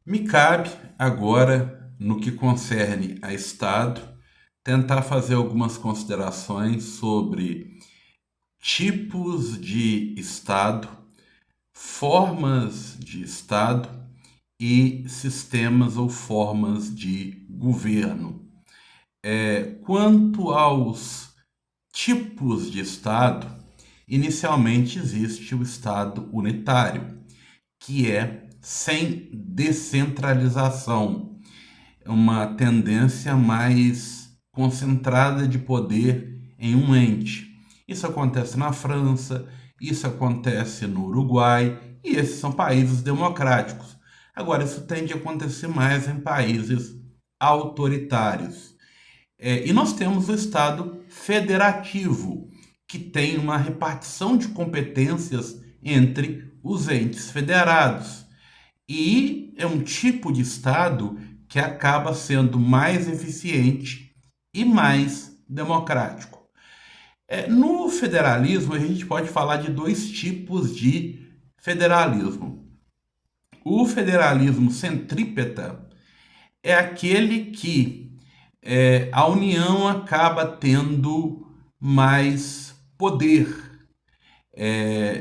Me cabe agora, no que concerne a Estado, tentar fazer algumas considerações sobre tipos de Estado, formas de Estado e sistemas ou formas de governo. Quanto aos tipos de Estado, inicialmente existe o Estado unitário, que é sem descentralização, uma tendência mais concentrada de poder em um ente. Isso acontece na França, isso acontece no Uruguai, e esses são países democráticos. Agora, isso tende a acontecer mais em países autoritários. E nós temos o Estado federativo, que tem uma repartição de competências entre os entes federados. E é um tipo de Estado que acaba sendo mais eficiente e mais democrático. No federalismo, a gente pode falar de dois tipos de federalismo. O federalismo centrípeta é aquele que a União acaba tendo mais poder,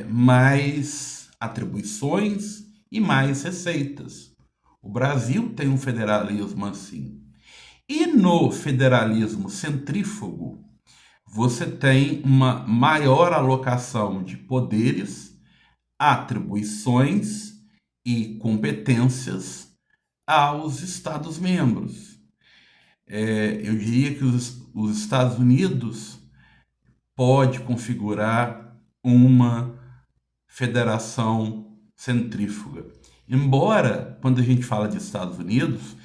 mais atribuições e mais receitas. O Brasil tem um federalismo assim. E no federalismo centrífugo, você tem uma maior alocação de poderes, atribuições e competências aos Estados-membros. Eu diria que os Estados Unidos pode configurar uma federação centrífuga. Embora, quando a gente fala de Estados Unidos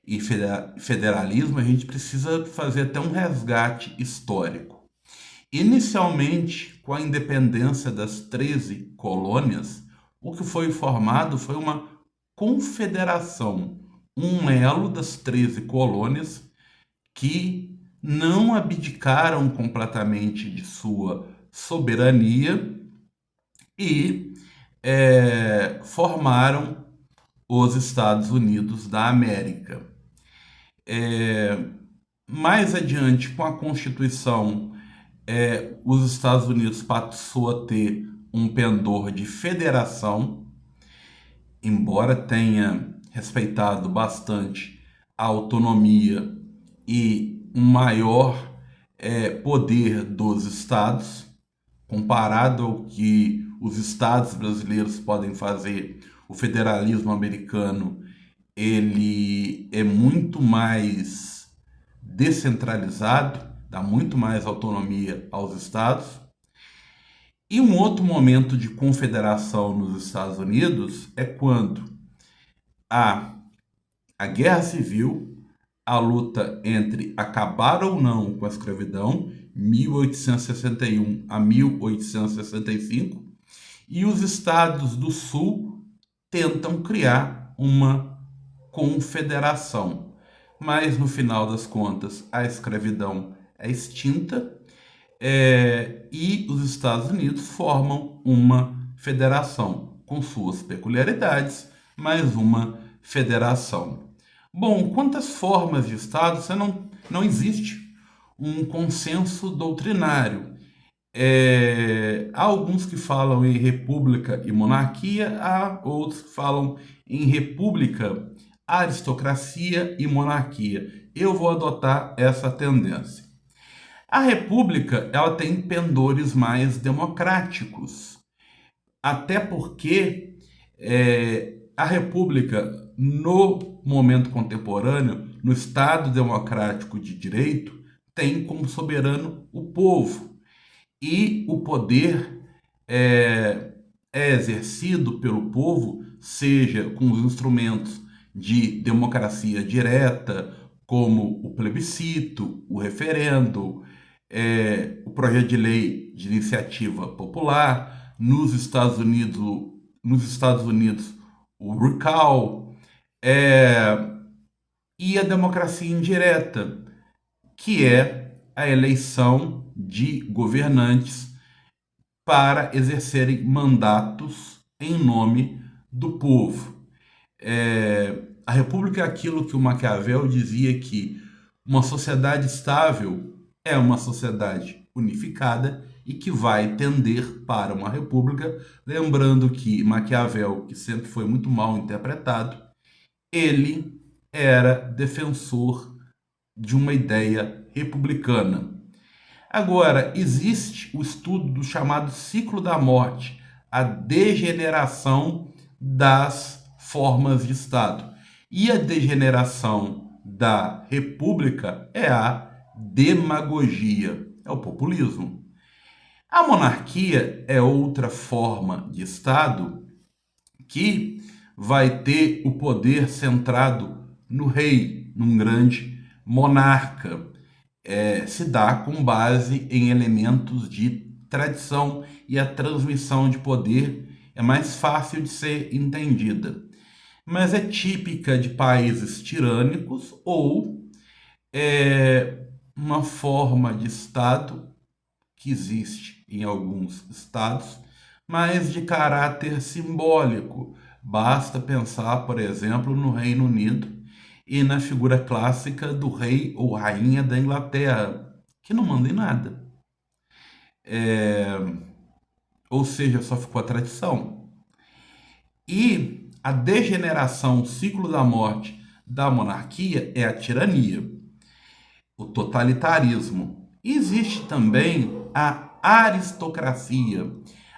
e federalismo, a gente precisa fazer até um resgate histórico. Inicialmente, com a independência das 13 colônias, o que foi formado foi uma confederação, um elo das 13 colônias que não abdicaram completamente de sua soberania e formaram os Estados Unidos da América. Mais adiante, com a Constituição, os Estados Unidos passou a ter um pendor de federação, embora tenha respeitado bastante a autonomia e um maior poder dos estados, comparado ao que os estados brasileiros podem fazer. O federalismo americano ele é muito mais descentralizado, dá muito mais autonomia aos estados. E um outro momento de confederação nos Estados Unidos é quando há a Guerra Civil, a luta entre acabar ou não com a escravidão, 1861 a 1865, e os estados do Sul tentam criar uma confederação. Mas, no final das contas, a escravidão é extinta, e os Estados Unidos formam uma federação com suas peculiaridades, mas uma federação. Bom, quantas formas de Estado, não existe um consenso doutrinário. Há alguns que falam em república e monarquia, há outros que falam em república, aristocracia e monarquia. Eu vou adotar essa tendência. A república, ela tem pendores mais democráticos, até porque a república, no momento contemporâneo, no Estado democrático de direito, tem como soberano o povo. E o poder é exercido pelo povo, seja com os instrumentos de democracia direta, como o plebiscito, o referendo, o projeto de lei de iniciativa popular, nos Estados Unidos o recall, e a democracia indireta, que é a eleição de governantes para exercerem mandatos em nome do povo. república é aquilo que o Maquiavel dizia que uma sociedade estável é uma sociedade unificada e que vai tender para uma república. Lembrando que Maquiavel, que sempre foi muito mal interpretado, ele era defensor de uma ideia republicana. Agora, existe o estudo do chamado ciclo da morte, a degeneração das formas de Estado. E a degeneração da república é a demagogia, é o populismo. A monarquia é outra forma de Estado que vai ter o poder centrado no rei, num grande monarca. Se dá com base em elementos de tradição e a transmissão de poder é mais fácil de ser entendida. Mas é típica de países tirânicos ou uma forma de Estado que existe em alguns estados, mas de caráter simbólico. Basta pensar, por exemplo, no Reino Unido e na figura clássica do rei ou rainha da Inglaterra, que não manda em nada. Ou seja, só ficou a tradição. E a degeneração, o ciclo da morte da monarquia é a tirania, o totalitarismo. Existe também a aristocracia.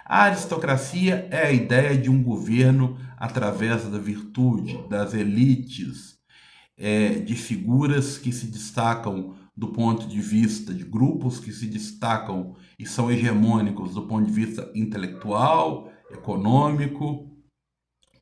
A aristocracia é a ideia de um governo através da virtude, das elites, de figuras que se destacam do ponto de vista de grupos que se destacam e são hegemônicos do ponto de vista intelectual, econômico,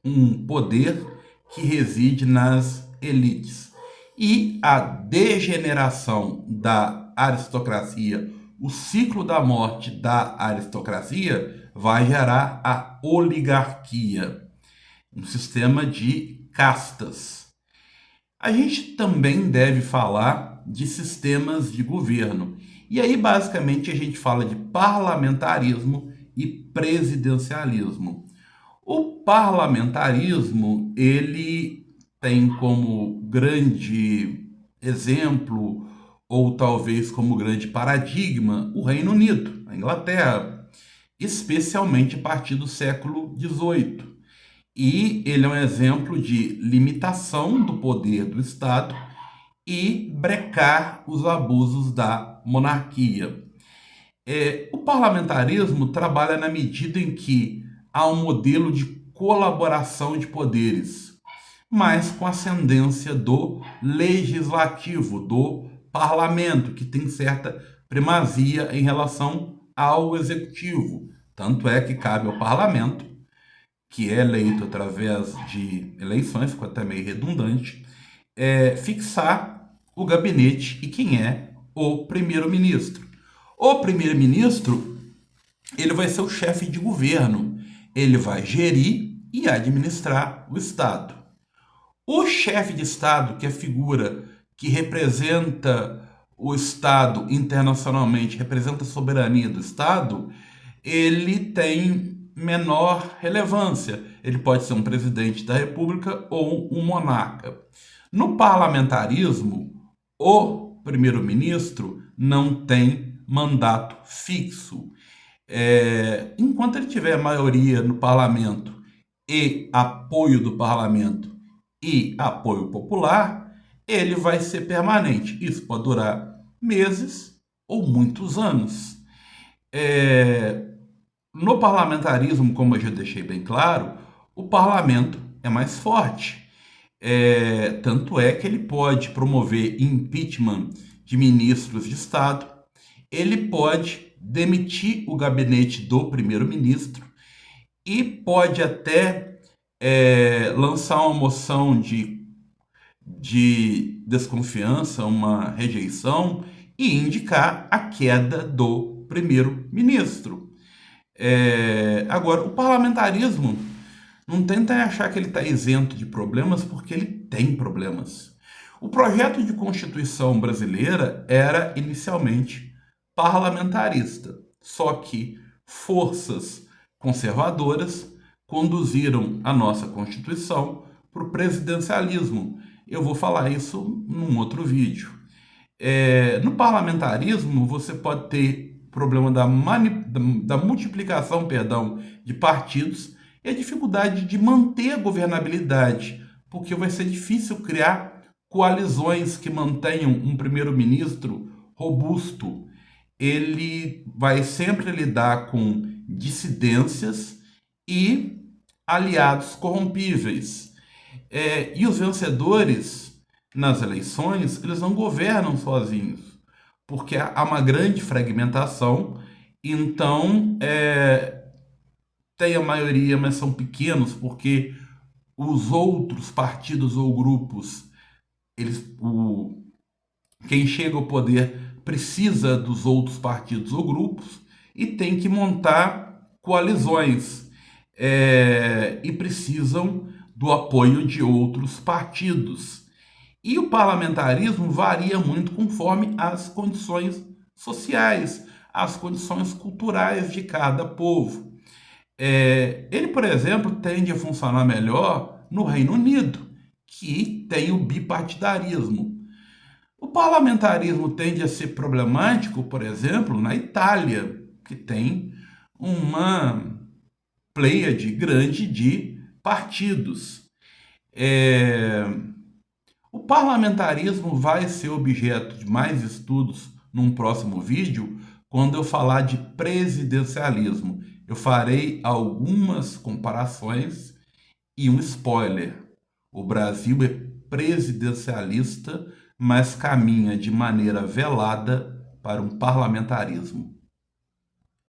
um poder que reside nas elites. E a degeneração da aristocracia, o ciclo da morte da aristocracia, vai gerar a oligarquia, um sistema de castas. A gente também deve falar de sistemas de governo. E aí, basicamente, a gente fala de parlamentarismo e presidencialismo. O parlamentarismo, ele tem como grande exemplo, ou talvez como grande paradigma, o Reino Unido, a Inglaterra, especialmente a partir do século XVIII. E ele é um exemplo de limitação do poder do Estado e brecar os abusos da monarquia. O parlamentarismo trabalha na medida em que há um modelo de colaboração de poderes, mas com ascendência do legislativo, do parlamento, que tem certa primazia em relação ao executivo. Tanto é que cabe ao parlamento, que é eleito através de eleições, ficou até meio redundante, fixar o gabinete e quem é o primeiro-ministro. O primeiro-ministro, ele vai ser o chefe de governo, ele vai gerir e administrar o Estado. O chefe de Estado, que é a figura que representa o Estado internacionalmente, representa a soberania do Estado, ele tem menor relevância. Ele pode ser um presidente da República ou um monarca. No parlamentarismo, o primeiro-ministro não tem mandato fixo. Enquanto ele tiver maioria no parlamento e apoio do parlamento e apoio popular, ele vai ser permanente. Isso pode durar meses ou muitos anos. No parlamentarismo, como eu já deixei bem claro, o parlamento é mais forte. Tanto é que ele pode promover impeachment de ministros de Estado, ele pode demitir o gabinete do primeiro-ministro e pode até lançar uma moção de desconfiança, uma rejeição e indicar a queda do primeiro-ministro. Agora, o parlamentarismo, não tenta achar que ele está isento de problemas, porque ele tem problemas. O projeto de Constituição brasileira era inicialmente parlamentarista, só que forças conservadoras conduziram a nossa Constituição para o presidencialismo. Eu vou falar isso num outro vídeo. No parlamentarismo, você pode ter problema da multiplicação, perdão, de partidos e a dificuldade de manter a governabilidade, porque vai ser difícil criar coalizões que mantenham um primeiro-ministro robusto. Ele vai sempre lidar com dissidências e aliados corrompíveis. E os vencedores nas eleições, eles não governam sozinhos, porque há uma grande fragmentação, então tem a maioria, mas são pequenos, porque os outros partidos ou grupos, quem chega ao poder precisa dos outros partidos ou grupos e tem que montar coalizões, e precisam do apoio de outros partidos. E o parlamentarismo varia muito conforme as condições sociais, as condições culturais de cada povo. Ele, por exemplo, tende a funcionar melhor no Reino Unido, que tem o bipartidarismo. O parlamentarismo tende a ser problemático, por exemplo, na Itália, que tem uma pleiade grande de partidos. O parlamentarismo vai ser objeto de mais estudos num próximo vídeo, quando eu falar de presidencialismo. Eu farei algumas comparações e um spoiler. O Brasil é presidencialista, mas caminha de maneira velada para um parlamentarismo.